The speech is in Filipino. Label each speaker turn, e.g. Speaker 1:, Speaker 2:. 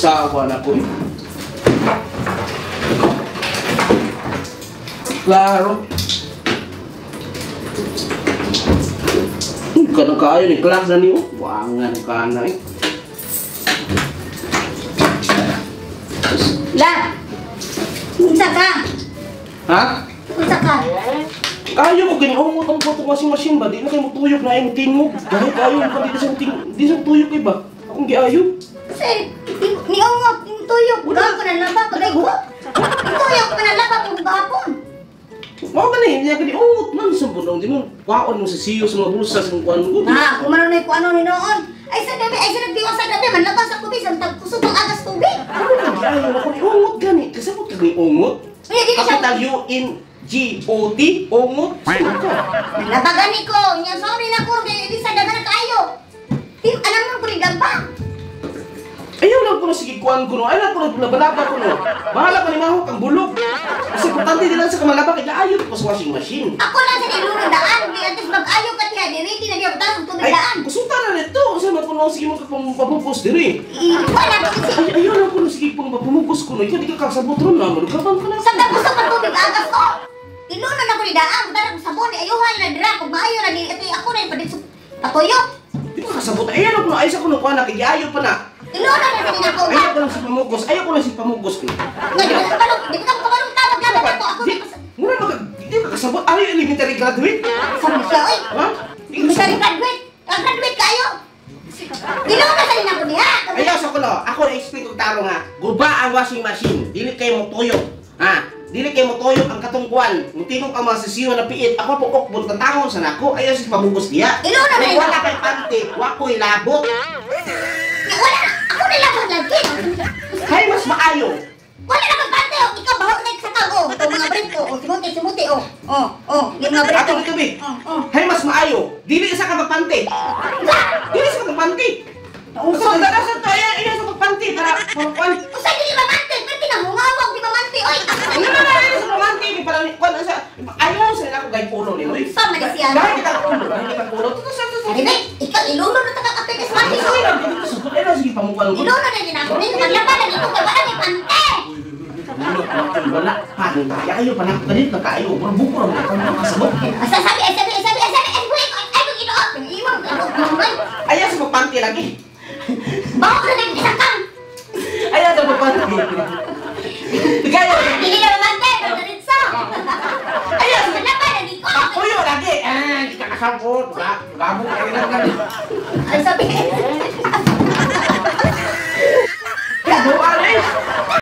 Speaker 1: asawa na ko. Klaro. Kadang kayo ni Clark na niyo. Wangan ka na eh.
Speaker 2: La! Unsa ka?
Speaker 1: Ha?
Speaker 2: Unsa ka?
Speaker 1: Kayo mo giniungot ang photo machine ba? Di na kayo magtuyok na yung tingog. Dahil kayo pa di sa tuyok eh ba? Akong giayo.
Speaker 2: Sir, niungot, yung tuyok. Wala ko na laba, pagay ko. Yung tuyok ko na laba, kung gahapon.
Speaker 1: Mga ba na yun? Kaya giniungot man sa bunong. Di mo kwaon mo sa siyo sa mga bulsa sa mga kuwan mo.
Speaker 2: Ha, kung ano na yung kung ano ni noon. Ay sa gabi, nagdiwa sa gabi, manlabas ako bisan, tagkusot ang agas tubig.
Speaker 1: Ayaw na ko niungot gani. Kasi mo ka niungot?
Speaker 2: Ay, di ka siya.
Speaker 1: Kapital U-N-G-O-T, ungot.
Speaker 2: Nabagani ko, niya sorry na ko, kaya hindi sa dagan kayo. Alam mo ko rin gamba.
Speaker 1: Ayaw lang ko na sige kuwan ko no. Ayaw lang ko na labalaba ko no. Bahala ka ni Mahok ang bulog. Kasi importante din lang sa kamalaba kaya ayaw ko sa washing machine.
Speaker 2: Ako lang sa nilunod daan, di atis mag-ayaw ka tiya, di ready na di ako tanong tubig daan.
Speaker 1: Kusunta na nito. Kasi mapuno sige mo ka pang papupos diri.
Speaker 2: Wala ko kasi.
Speaker 1: Ayaw lang ko na sige pang papumugos ko no. Ikaw di ka kasabot ron na. Malugabang ka na.
Speaker 2: Sa gusto pa tubig agas ko. Ilunod ako ni daan, tara ko sabon, ayuhan na dira, kung maayo na di, ito ako na ipadit sa patuyok.
Speaker 1: Di ko kasabot. Ayaw lang ko na ayos ako na kuwan na. Kaya ayaw pa na.
Speaker 2: Ilunod na din ako.
Speaker 1: Ayaw ko lang si pamugos. Ayaw ko lang si pamugos ko.
Speaker 2: Di ko kabalong tabag na ako. Ako na kasi.
Speaker 1: Muna di ka kasabot. Ayaw elementary graduate.
Speaker 2: Sabi siya, oy.
Speaker 1: Ha?
Speaker 2: Elementary graduate. Graduate kayo. Ilunod na din ako niya.
Speaker 1: Ayaw sa kuno. Ako na-explain kong taro nga. Guba ang washing machine. Dili kayo mo tuyok. Ha? Dili kayo mo tuyok ang katungkuan. Mutinong ka mga sisiyo na piit. Ako po kokbon katangon sa nako. Ayaw si pamugos niya.
Speaker 2: Ilunod na din.
Speaker 1: Wala kay pante. Wako'y labot.
Speaker 2: Wala. Ako nilabot lagi.
Speaker 1: Hay mas maayo.
Speaker 2: Wala na magpante. Ikaw baho na sa kago. O mga brief ko. O simuti. O. Yung mga brief ko.
Speaker 1: Ato gabi. Hay mas maayo. Dili sa ka magpante. Dili sa ka magpante. So dara sa to ayaw sa magpante para kuan.
Speaker 2: Usa dili mamante. Pero tinahungawag di mamante. Oy.
Speaker 1: Ano na ayaw sa magpante para kuan sa ayaw sa nako gay puno ni oy.
Speaker 2: Sa Malaysia.
Speaker 1: Dahil kita puno. Dahil kita puno.
Speaker 2: Ari ikaw ilunod na taka kape sa Malaysia.
Speaker 1: Ano sige pamukuan mo?
Speaker 2: Ilunod na din ako. Dito maglaban dito kay wala ni pante.
Speaker 1: Wala pa. Ayaw pa na kanit ka kayo. Pero buko ra mo kan kasabot.
Speaker 2: Sabi ay ginoon. Iwan ka mo.
Speaker 1: Ayaw sa magpante lagi.
Speaker 2: Bawo ka na isang kang.
Speaker 1: Ayaw sa magpante. Kaya
Speaker 2: Dili na mamante. Diretso.
Speaker 1: ayaw sa
Speaker 2: Maglaban dito.
Speaker 1: Pakuyo lagi. Di ka kasabot. Gabong kayo lang.
Speaker 2: Ay sabi.